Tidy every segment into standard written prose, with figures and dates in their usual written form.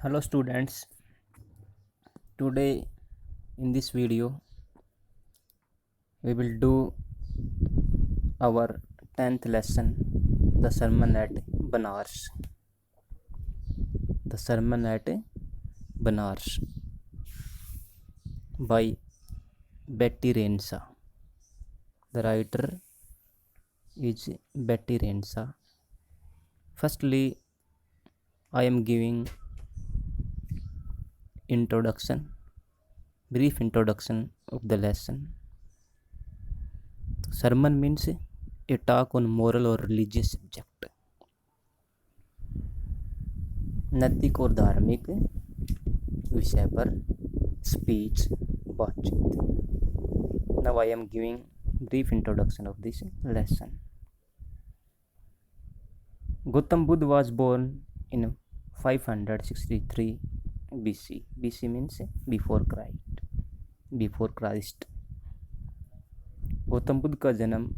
Hello students, today in this video we will do our 10th lesson, the sermon at Banaras. The sermon at Banaras by Betty Rensa. The writer is Betty Rensa. Firstly, I am giving brief introduction of the lesson. Sermon means a talk on moral or religious subject, नैतिक और धार्मिक विषय पर speech बातचीत. Now I am giving brief introduction of this lesson. Gautam Buddha was born in 563 BC. BC means before Christ. Gautam Buddha का जन्म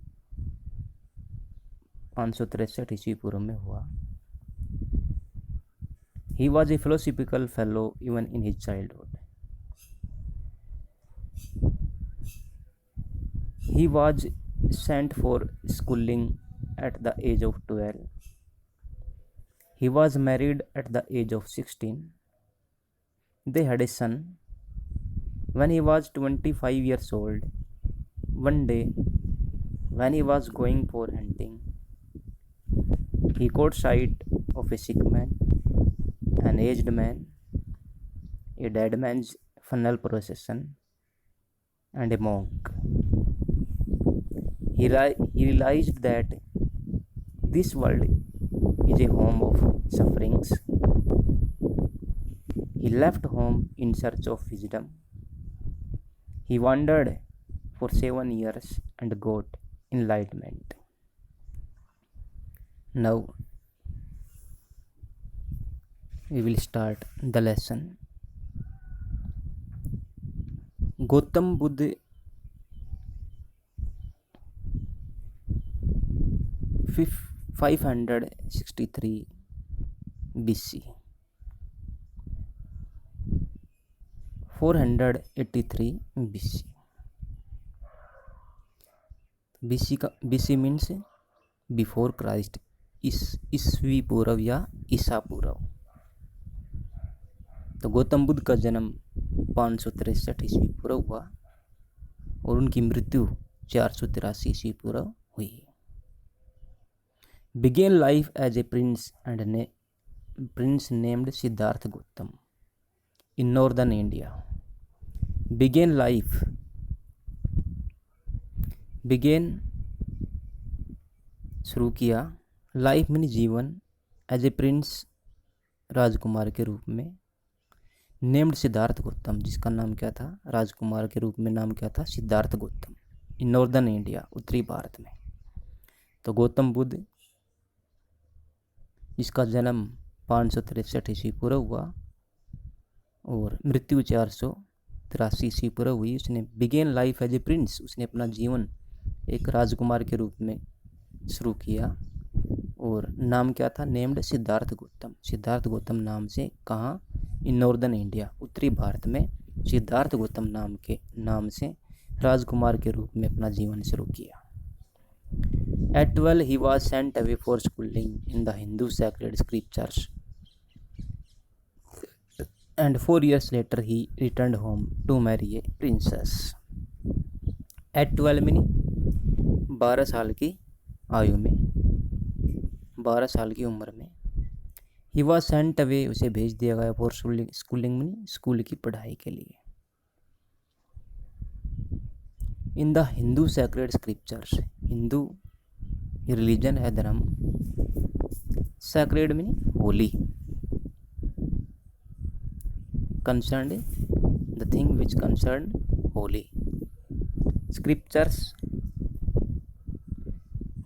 563 ईस्वी पूर्व में हुआ. He was a philosophical fellow even in his childhood. He was sent for schooling at the age of 12. He was married at the age of 16. They had a son. When he was 25 years old, one day when he was going for hunting, he caught sight of a sick man, an aged man, a dead man's funeral procession, and a monk. He realized that this world is a home of sufferings. He left home in search of wisdom. He wandered for 7 years and got enlightenment. Now we will start the lesson. Gautam Buddha 563 BC, 483 BC. BC means before Christ, ईस्वी पूर्व या ईसा पूर्व. तो गौतम बुद्ध का जन्म 563 ईस्वी पूर्व हुआ और उनकी मृत्यु 483 ईस्वी पूर्व हुई. Began life as a prince named Siddhartha Gautam in northern India. शुरू किया. लाइफ में जीवन एज ए प्रिंस, राजकुमार के रूप में. नेम्ड सिद्धार्थ गौतम, जिसका नाम क्या था, राजकुमार के रूप में नाम क्या था, Siddharth Gautam. In northern India, उत्तरी भारत में. तो गौतम बुद्ध, इसका जन्म 563 ईस्वी पूर्व हुआ और मृत्यु 483 ईस्वी पूर्व हुई. उसने began life as a prince, उसने अपना जीवन एक राजकुमार के रूप में शुरू किया और नाम क्या था, नेम्ड सिद्धार्थ गौतम. सिद्धार्थ गौतम नाम से कहाँ, इन नॉर्दर्न इंडिया, उत्तरी भारत में सिद्धार्थ गौतम नाम से राजकुमार के रूप में अपना जीवन शुरू किया. At 12 he was sent away for schooling in the Hindu sacred scriptures, and 4 years later he returned home to marry a princess. At 12 मीनी 12 साल की आयु में, 12 साल की उम्र में. He was sent away, उसे भेज दिया गया, for schooling मीनी स्कूल की पढ़ाई के लिए. In the Hindu sacred scriptures, Hindu religion है, धर्म. सैक्रेड मीनी Holi. Concern the thing which concern Holi. Scriptures,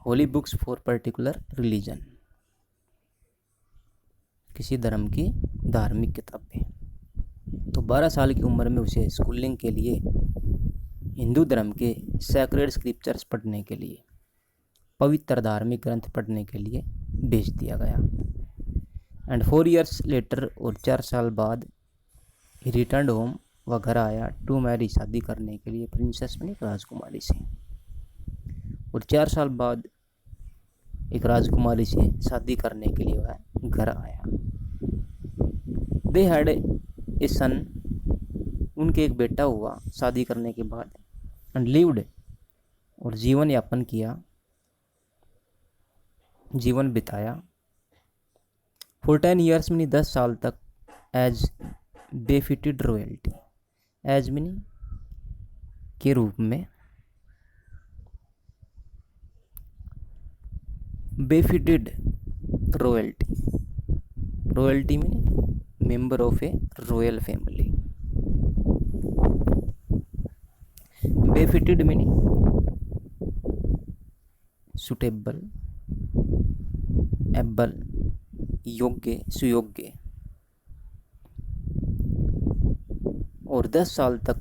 holy books for particular religion, किसी धर्म की धार्मिक किताबें. तो 12 साल की उम्र में उसे स्कूलिंग के लिए, हिंदू धर्म के सैक्रेड स्क्रिप्चर्स पढ़ने के लिए, पवित्र धार्मिक ग्रंथ पढ़ने के लिए भेज दिया गया. एंड 4 years लेटर, और 4 साल बाद ही रिटर्न होम, वह घर आया टू मैरी, शादी करने के लिए, प्रिंसेस में एक राजकुमारी से। और 4 साल बाद एक राजकुमारी से शादी करने के लिए वह घर आया। दे हैड ए सन, उनके एक बेटा हुआ शादी करने के बाद। एंड लिव्ड, और जीवन यापन किया, जीवन बिताया। फॉर 10 years में 10 साल तक, एज बेफिटेड रॉयल्टी, एज मीनी के रूप में, befitted royalty, royalty meaning member of a royal family, befitted meaning suitable, able योग्य, सुयोग्य। और 10 साल तक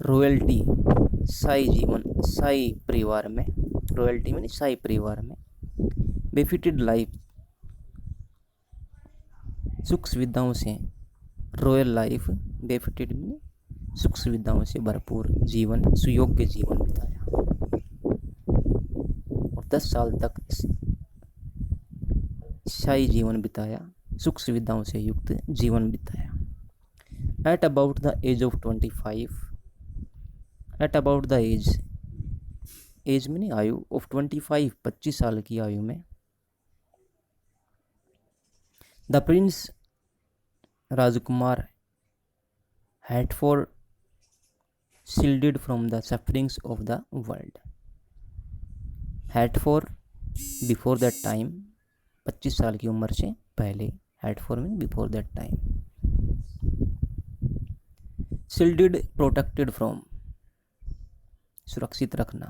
रॉयल्टी, शाही जीवन, शाही परिवार में, रॉयल्टी में शाही परिवार में, बेफिटेड लाइफ, सुख सुविधाओं से, रॉयल लाइफ, बेफिटेड में सुख सुविधाओं से भरपूर जीवन, सुयोग्य जीवन बिताया। और 10 साल तक शाही जीवन बिताया, सुख सुविधाओं से युक्त जीवन बिताया। At about the age of 25, at about the age, age में नहीं आयु, ऑफ 25, 25 साल की आयु में, the Prince, Rajkumar, had for shielded from the sufferings of the world, had for before that time, 25 साल की उम्र से पहले, had for mean before that time, shielded, protected from, सुरक्षित रखना,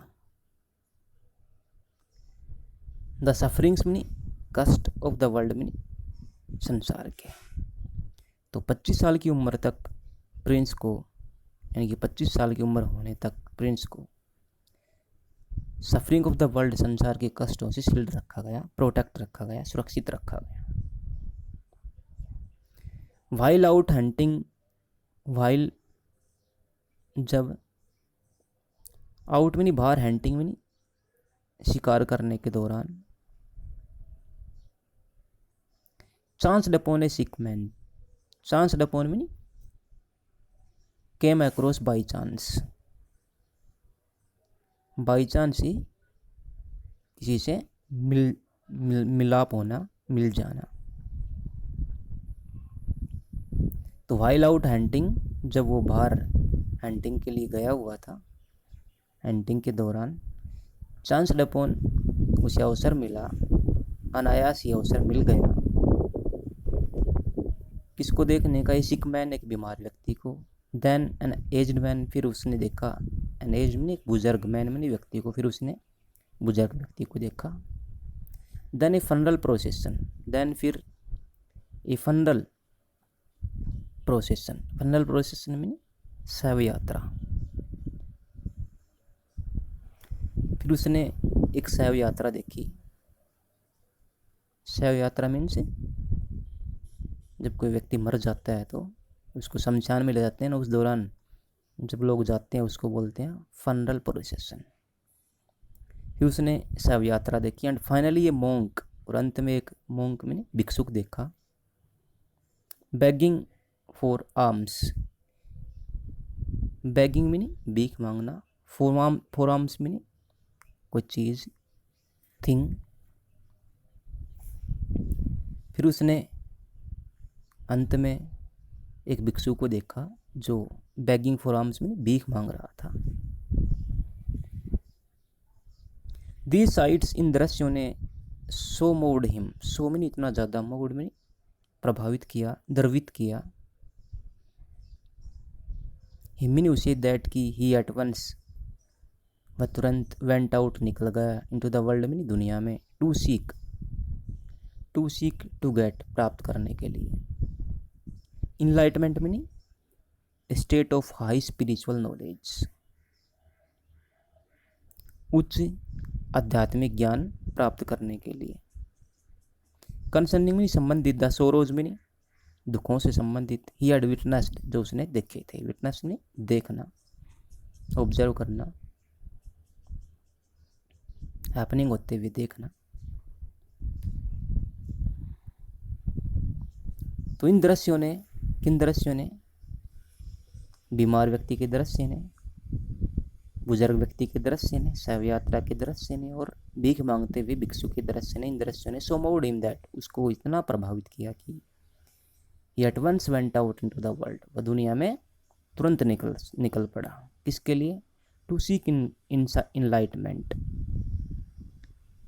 the sufferings मीन कष्ट of the world मीन संसार के। तो 25 साल की उम्र तक प्रिंस को, यानी कि 25 साल की उम्र होने तक प्रिंस को सफरिंग ऑफ द वर्ल्ड, संसार के कष्टों से शील्ड रखा गया, प्रोटेक्ट रखा गया, सुरक्षित रखा गया। वाइल आउट हंटिंग, वाइल जब, आउट में नहीं बाहर, हंटिंग में नहीं शिकार करने के दौरान, chanced upon a sick man, chanced upon में नहीं came across, by chance, by chance ही किसी से मिलाप होना, मिल जाना। तो वाइल आउट हंटिंग, जब वो बाहर हंटिंग के लिए गया हुआ था, हंटिंग के दौरान, चांस अपॉन, उसे अवसर मिला, अनायास ही अवसर मिल गया, किसको देखने का, सिक मैन, एक बीमार व्यक्ति को। देन एन एज्ड मैन, फिर उसने देखा, एन एज्ड मैन एक बुजुर्ग, मैन मैंने व्यक्ति को, फिर उसने बुजुर्ग व्यक्ति को देखा। देन ए फनरल प्रोसेसन, देन फिर ए फनरल प्रोसेसन, फनरल प्रोसेसन में शव यात्रा, फिर उसने एक शव यात्रा देखी। शव यात्रा मीन्स जब कोई व्यक्ति मर जाता है तो उसको शमशान में ले जाते हैं ना, उस दौरान जब लोग जाते हैं उसको बोलते हैं फनरल प्रोसेसन। फिर उसने शव यात्रा देखी। एंड फाइनली ये मोंक, और अंत में एक मोंक में भिक्षुक देखा, बेगिंग फॉर आर्म्स, बेगिंग में भीख मांगना, फॉर आर्म्स में कोई चीज़, थिंग। फिर उसने अंत में एक भिक्षु को देखा जो बेगिंग फॉर आर्म्स में भीख मांग रहा था। दीज साइट्स, इन दृश्यों ने सो मूव्ड हिम, सो में इतना ज़्यादा, मूव्ड में प्रभावित किया, द्रवित किया, हिम ने उसे, दैट की ही एट वंस, वह तुरंत, वेंट आउट निकल गया, इनटू द वर्ल्ड में दुनिया में, टू सीक टू गेट, प्राप्त करने के लिए, इनलाइटमेंट में नहीं state of high spiritual knowledge, उच्च आध्यात्मिक ज्ञान प्राप्त करने के लिए। कंसर्निंग मीन संबंधित, द सोरोज मीन दुखों से संबंधित, ही हैड विटनेस्ड जो उसने देखे थे, विटनेस ने देखना, ऑब्जर्व करना, हैपनिंग होते हुए देखना। तो इन दृश्यों ने, किन दृश्यों ने, बीमार व्यक्ति के दृश्य ने, बुजुर्ग व्यक्ति के दृश्य ने, शव यात्रा के दृश्य ने और भीख मांगते हुए भिक्षु के दृश्य ने, इन दृश्यों ने सो मूव्ड हिम दैट उसको इतना प्रभावित किया कि he at once went out into the world, वह दुनिया में तुरंत निकल पड़ा। किसके लिए? टू सीक इनलाइटमेंट,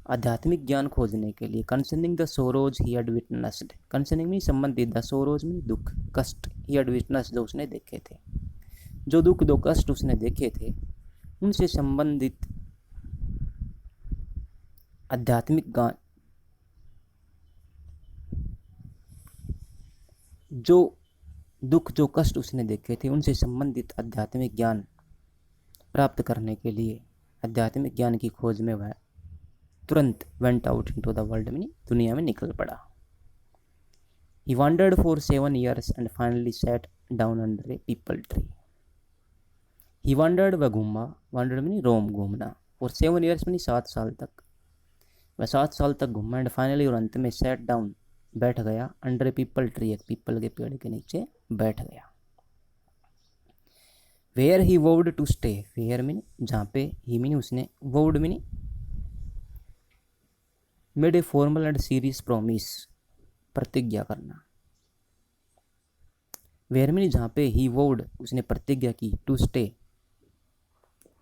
आध्यात्मिक ज्ञान खोजने के लिए। Concerning the sorrows he had witnessed, concerning में संबंधित, द सोरोज में दुख कष्ट, ही हैड विटनेस्ड जो उसने देखे थे, जो दुख दो कष्ट उसने देखे थे उनसे संबंधित आध्यात्मिक ज्ञान, जो दुख जो कष्ट उसने देखे थे उनसे संबंधित आध्यात्मिक ज्ञान प्राप्त करने के लिए, आध्यात्मिक ज्ञान की खोज में वह तुरंत went out into the world में दुनिया में निकल पड़ा। He wandered for 7 years and finally sat down under a peepal tree. He wandered, वह घूमा, wandered मीनी रोम घूमना, for 7 years मीनी 7 साल तक, वह 7 साल तक घूमा, एंड फाइनली और अंत में सैट डाउन बैठ गया, अंडर ए पीपल ट्री एक पीपल के पेड़ के नीचे बैठ गया। Where he vowed to stay, where मीनी जहाँ पे, ही मीनी उसने, वोड मीनी made a formal and serious promise प्रतिज्ञा करना। वेयर मीनी जहाँ पे, ही वोड उसने प्रतिज्ञा की, टू स्टे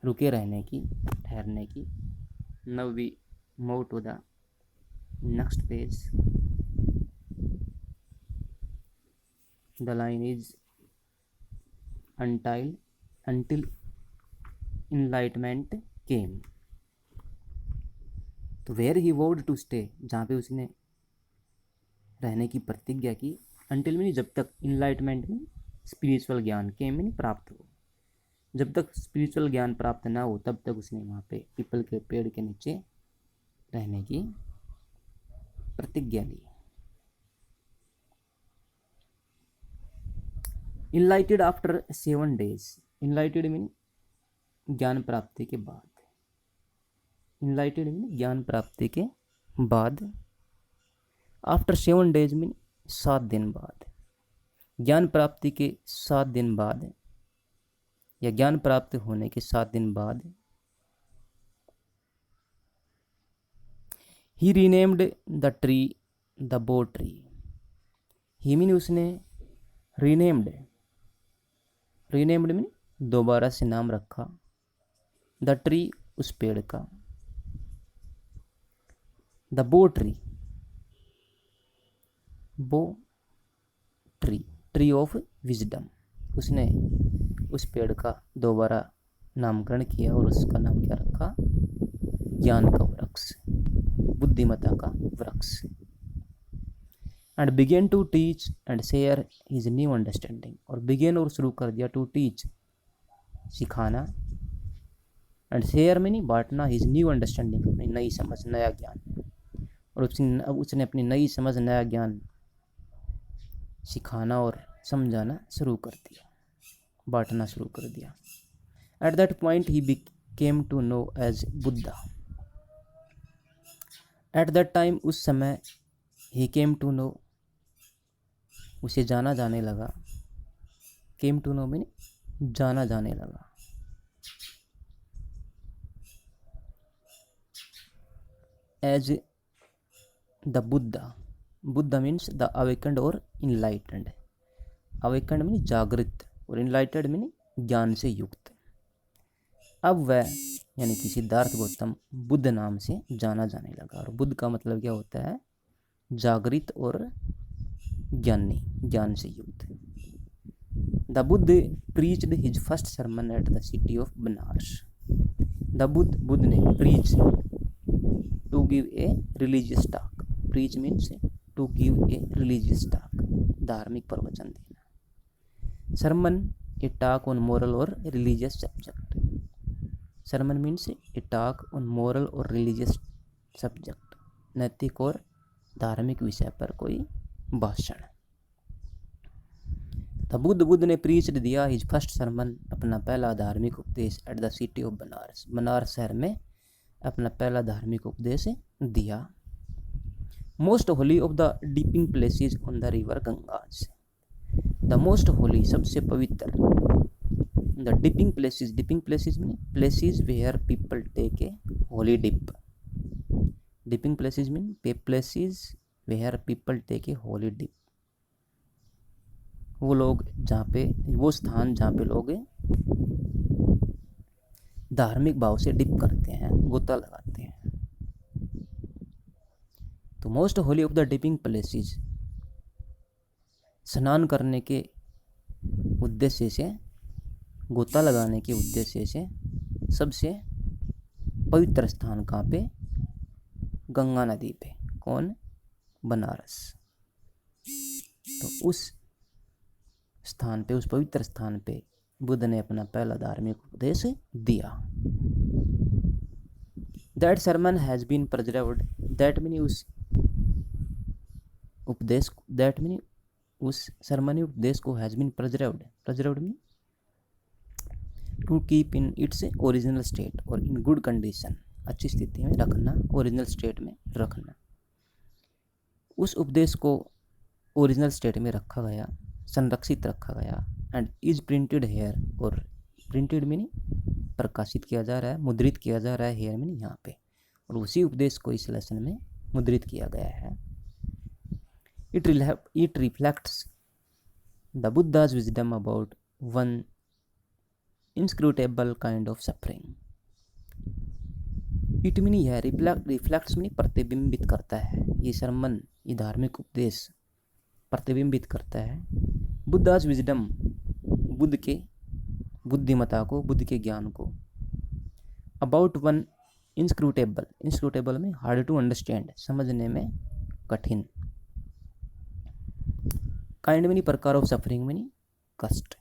रुके रहने की, ठहरने की। Now we move to the next page. The line is until enlightenment came। तो where he vowed to stay, जहाँ पे उसने रहने की प्रतिज्ञा की, until मीनी जब तक, enlightenment में स्पिरिचुअल ज्ञान, came मीनी प्राप्त हो, जब तक स्पिरिचुअल ज्ञान प्राप्त ना हो तब तक उसने वहाँ पे पीपल के पेड़ के नीचे रहने की प्रतिज्ञा ली। Enlightened after 7 days, enlightened mean ज्ञान प्राप्ति के बाद, इनलाइटेड मीन ज्ञान प्राप्ति के बाद, आफ्टर 7 days मीन 7 दिन बाद, ज्ञान प्राप्ति के 7 दिन बाद या ज्ञान प्राप्त होने के 7 दिन बाद, ही रीनेम्ड द ट्री द बो ट्री, ही मीन उसने रीनेम्ड, रीनेम्ड मीन दोबारा से नाम रखा, द ट्री उस पेड़ का, द बो ट्री, बो ट्री, ट्री ऑफ विजडम, उसने उस पेड़ का दोबारा नामकरण किया और उसका नाम क्या रखा, ज्ञान का वृक्ष, बुद्धिमत्ता का वृक्ष। And began to teach and share his new understanding, और बिगेन और शुरू कर दिया, टू टीच सिखाना, एंड शेयर में नहीं बांटना, हिज न्यू अंडरस्टैंडिंग अपनी नई समझ नया ज्ञान, और उसने अपनी नई समझ नया ज्ञान सिखाना और समझाना शुरू कर दिया, बांटना शुरू कर दिया। At that point he became to know as Buddha, at that time उस समय, ही केम टू नो उसे जाना जाने लगा, केम टू नो मीन जाना जाने लगा, as the Buddha, Buddha means the awakened और इनलाइटेंड, अवेकन्ड मीन जागृत और इनलाइटेंड मीन ज्ञान से युक्त। अब वह यानी कि सिद्धार्थ गौतम बुद्ध नाम से जाना जाने लगा, और बुद्ध का मतलब क्या होता है, जागृत और ज्ञानी, ज्ञान से युक्त। The Buddha preached his first sermon at the city of Banaras, the Buddha ने preach to give a religious talk, preach means to give a religious talk, धार्मिक प्रवचन देना, sermon a talk on moral और religious subject, sermon means a talk on moral और religious subject, नैतिक और धार्मिक विषय पर कोई भाषण। द बुद्ध ने प्रीच्ड दिया हिज फर्स्ट सरमन, अपना पहला धार्मिक उपदेश at the city of Banaras, Banaras शहर में अपना पहला धार्मिक उपदेश दिया। Most holy of the dipping places on the river Ganges, the most holy सबसे पवित्र, the dipping places mean places where people take a holy dip, dipping places mean places where people take a holy dip, वो लोग जहाँ पे, वो स्थान जहाँ पे लोग धार्मिक भाव से डिप करते हैं, गोता लगाते हैं। तो most holy of the dipping places, स्नान करने के उद्देश्य से, गोता लगाने के उद्देश्य से सबसे पवित्र स्थान कहाँ पे, गंगा नदी पे। कौन? बनारस। तो उस स्थान पे, उस पवित्र स्थान पे बुद्ध ने अपना पहला धार्मिक उपदेश दिया। That sermon has been preserved, that mean उस उपदेश, दैट मीन उस सरमनी उपदेश को has been preserved, preserved mean to keep in its original state और इन गुड कंडीशन, अच्छी स्थिति में रखना, ओरिजिनल स्टेट में रखना। उस उपदेश को ओरिजिनल स्टेट में रखा गया, संरक्षित रखा गया। एंड इज प्रिंटेड हेयर, और प्रिंटेड मीनिंग प्रकाशित किया जा रहा है, मुद्रित किया जा रहा है, हेयर मीनिंग यहाँ पे, और उसी उपदेश को इस लेसन में मुद्रित किया गया है। It reflects the Buddha's wisdom about one inscrutable kind of suffering. It mean यह रिफ्लेक्ट्स मीन प्रतिबिंबित करता है, ये सरमन, ये धार्मिक उपदेश प्रतिबिंबित करता है बुद्धाज विजडम, बुद्ध के बुद्धिमता को, बुद्ध के ज्ञान को, अबाउट वन इंस्क्रूटेबल, इंस्क्रूटेबल में हार्ड टू अंडरस्टैंड, समझने में कठिन, काइंड में प्रकार ऑफ सफरिंग में कष्ट।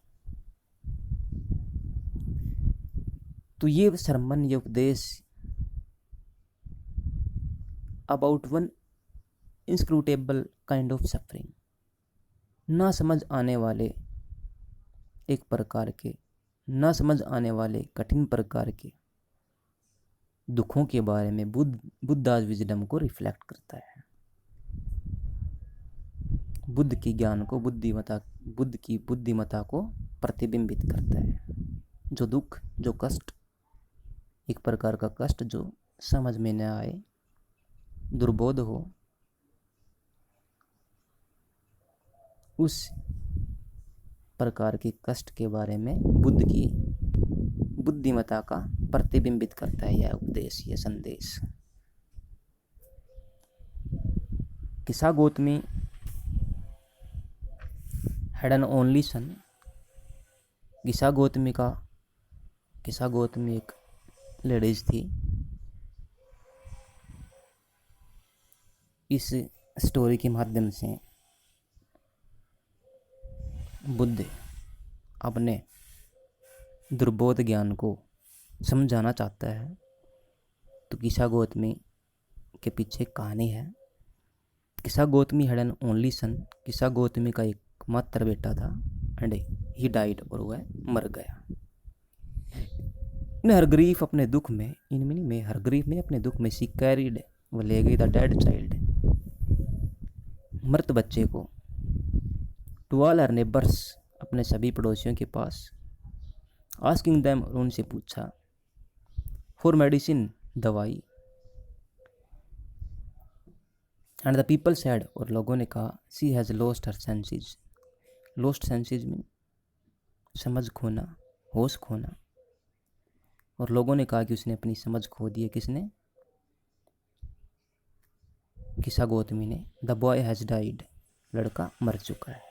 तो ये सरमन, ये उपदेश about one inscrutable kind of suffering, ना समझ आने वाले एक प्रकार के, ना समझ आने वाले कठिन प्रकार के दुखों के बारे में बुद्धाज विजडम को रिफ्लेक्ट करता है, बुद्ध की ज्ञान को, बुद्ध की बुद्धिमता को प्रतिबिंबित करता है। जो दुख, जो कष्ट, एक प्रकार का कष्ट जो समझ में न आए, दुर्बोध हो, उस प्रकार के कष्ट के बारे में बुद्ध की बुद्धिमता का प्रतिबिंबित करता है यह उपदेश, यह संदेश। किसा Gautami had an only son, किसा गौतमी एक लेडीज थी। इस स्टोरी के माध्यम से बुद्ध अपने दुर्बोध ज्ञान को समझाना चाहता है। तो किसा गौतमी के पीछे कहानी है। किसा Gautami had an only son, किसा गौतमी का एकमात्र बेटा था। एंड ही डाइड, और वह मर गया। इन हरग्रीफ अपने दुख में, इन मीनिंग में हरग्रीफ में अपने दुख में, सी कैरिड, वो ले गई द डेड चाइल्ड, मृत बच्चे को, टू ऑल हर नेबर्स, अपने सभी पड़ोसियों के पास, आस्किंग देम, उनसे पूछा, फॉर मेडिसिन, दवाई। एंड द पीपल सेड, और लोगों ने कहा, she has lost her senses, lost senses में समझ खोना, होश खोना। और लोगों ने कहा कि उसने अपनी समझ खो दी है। किसने? किसा गौतमी ने। द बॉय हैज़ डाइड, लड़का मर चुका है।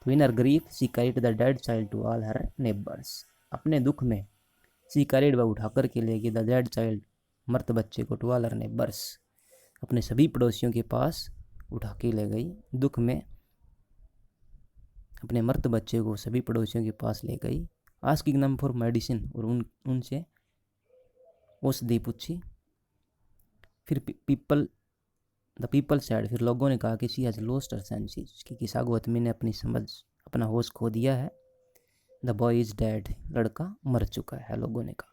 In her grief she carried the dead child to all her neighbours, अपने दुख में शी कैरिड, वह उठा कर के ले गई द डेड चाइल्ड, मृत बच्चे को, टू ऑल हर नेबर्स, अपने सभी पड़ोसियों के पास उठा के ले गई। दुख में अपने मृत बच्चे को सभी पड़ोसियों के पास ले गई। आस्किंग देम फॉर मेडिसिन, और उनसे औषधि पूछी। फिर पीपल द पीपल सैड, फिर लोगों ने कहा कि she has lost her senses, कि किसा गौतमी ने अपनी समझ, अपना होश खो दिया है। द बॉय इज डेड, लड़का मर चुका है, लोगों ने कहा।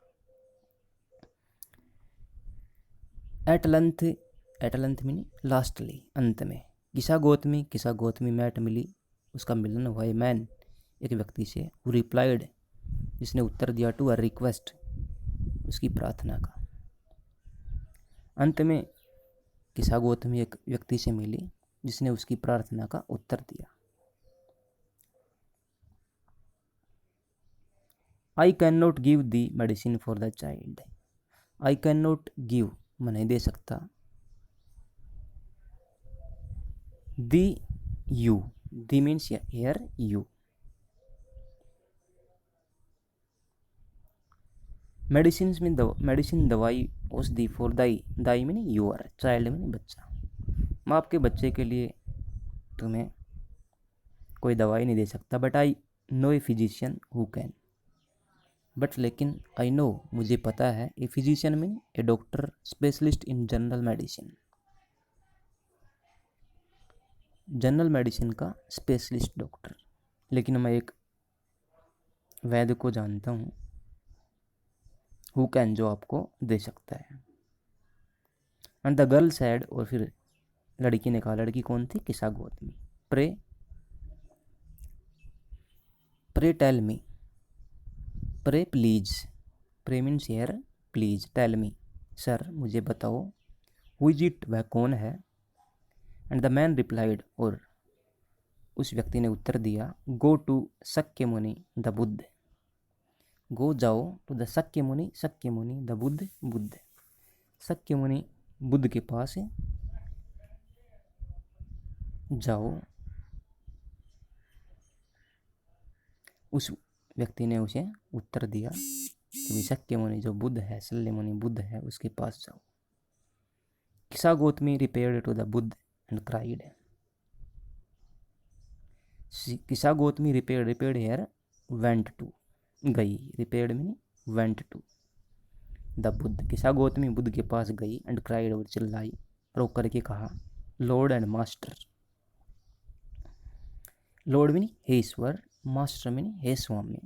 एट लेंथ मीनी लास्टली, अंत में। किसा गौतमी मैट मिली, उसका मिलन हुआ। ए मैन, एक व्यक्ति से। हु रिप्लाइड, जिसने उत्तर दिया। टू अ रिक्वेस्ट, उसकी प्रार्थना का। अंत में किसा गौतमी एक व्यक्ति से मिली जिसने उसकी प्रार्थना का उत्तर दिया। I can not give thee medicine for the child. I can not give, मैं नहीं दे सकता। Thee you, thee means here you. Medicine दवाई, औषधि। For thy mean your, child mean बच्चा। मैं आपके बच्चे के लिए तुम्हें कोई दवाई नहीं दे सकता। But I know a physician who can, but लेकिन आई नो, मुझे पता है। A physician mean A doctor, specialist in general medicine, general medicine का स्पेशलिस्ट डॉक्टर। लेकिन मैं एक वैद्य को जानता हूँ, हु कैन, जो आपको दे सकता है। एंड द गर्ल सैड, और फिर लड़की ने कहा। लड़की कौन थी? Kisa Gotami. Pray tell me, pray please, pray means here please, tell me sir, मुझे बताओ। हु इज इट, वह कौन है। एंड द मैन रिप्लाइड, और उस व्यक्ति ने उत्तर दिया। गो टू शक्य मुनि द बुद्ध, गो जाओ टू द शक्य मुनि द बुद्ध, शक्य मुनि बुद्ध के पास जाओ। उस व्यक्ति ने उसे उत्तर दिया कि शक्य मुनि जो बुद्ध है, शल्य मुनि बुद्ध है, उसके पास जाओ। Kisa Gautami repaired to the Buddha and cried. Kisa Gautami repaired here went to, गई। Repaired mean went to the Buddha. Kisa Gautami Buddha के पास गई एंड क्राइड, और चिल्लाई, रो करके कहा। Lord and master, lord mean हे ईश्वर, मास्टर मीन हे स्वामी,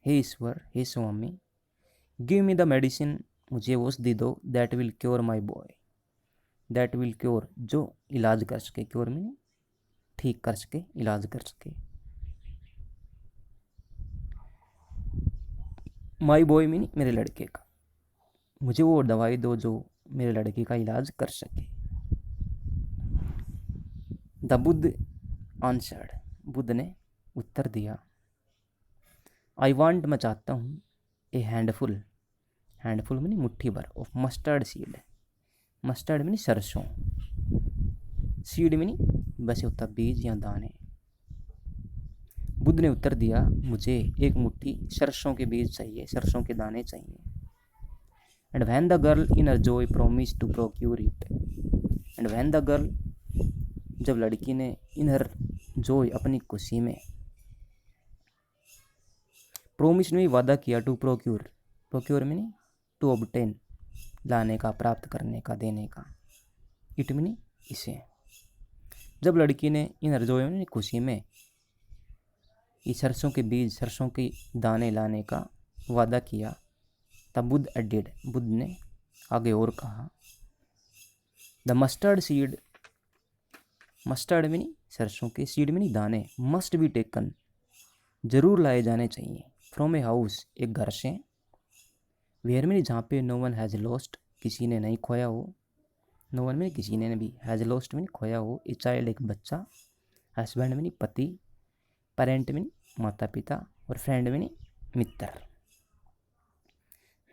हे ईश्वर हे स्वामी। गिव मी द मेडिसिन, मुझे औषधि दो। That will cure my boy, that will cure, जो इलाज कर सके। क्योर मीन ठीक कर सके, इलाज कर सके। माई बॉय मीन मेरे लड़के का, मुझे वो दवाई दो जो मेरे लड़के का इलाज कर सके। द बुद्ध आंसर्ड, बुद्ध ने उत्तर दिया। आई वांट, मैं चाहता हूँ। ए हैंडफुल, हैंडफुल मीन मुट्ठी भर। Of mustard seed, mustard mean सरसों, सीड मीन वैसे होता बीज या दाने। बुद्ध ने उत्तर दिया, मुझे एक मुट्ठी सरसों के बीज चाहिए, सरसों के दाने चाहिए। And when the girl in her joy promise to procure it. And when the girl, जब लड़की ने इन हर जॉय, अपनी खुशी में, प्रोमिस ने वादा किया। To procure, procure mean to obtain, लाने का, प्राप्त करने का, देने का। इट मीन इसे। जब लड़की ने इन रजोयों ने खुशी में इस सरसों के बीज, सरसों के दाने लाने का वादा किया, तब बुद्ध एडेड, बुद्ध ने आगे और कहा। द मस्टर्ड सीड, मस्टर्ड मीनी सरसों के, सीड मीनी दाने। मस्ट बी टेकन, जरूर लाए जाने चाहिए। फ्रॉम ए हाउस, एक घर से। वेयर मीनी जहाँ पे नो वन हैज़ लॉस्ट, किसी ने नहीं खोया हो। नो वन में किसी ने भी, हैज़ लॉस्ट मीनी खोया हो। ए चाइल्ड, एक बच्चा। हस्बैंड मीनी पति। पेरेंट मीनी माता पिता। और फ्रेंड मीनी मित्र।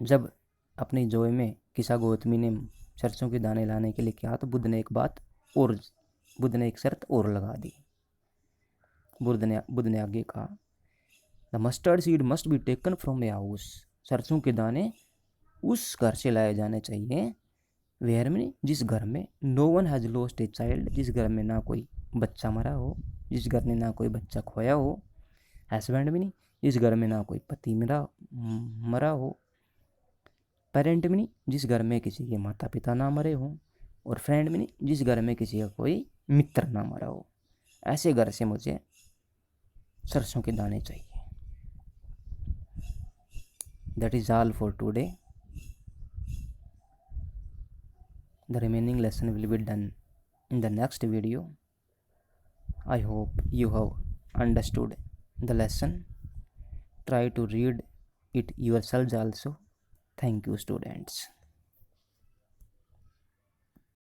जब अपनी जोय में किसा गौतमी ने सरसों के दाने लाने के लिए कहा, तो बुद्ध ने एक बात और, बुद्ध ने एक शर्त और लगा दी। बुद्ध ने आगे कहा, the mustard seed must be taken from a house, सरसों के दाने उस घर से लाए जाने चाहिए। वेयर में, जिस घर में no one has lost a child, जिस घर में ना कोई बच्चा मरा हो, जिस घर में ना कोई बच्चा खोया हो। हस्बैंड में नहीं, जिस घर में ना कोई पति मरा हो। पेरेंट में नहीं, जिस घर में किसी के माता पिता ना मरे हों। और फ्रेंड में नहीं, जिस घर में किसी का कोई मित्र ना मरा हो, ऐसे घर से मुझे सरसों के दाने चाहिए। That is all for today. The remaining lesson will be done in the next video. I hope you have understood the lesson. Try to read it yourselves also. Thank you, students.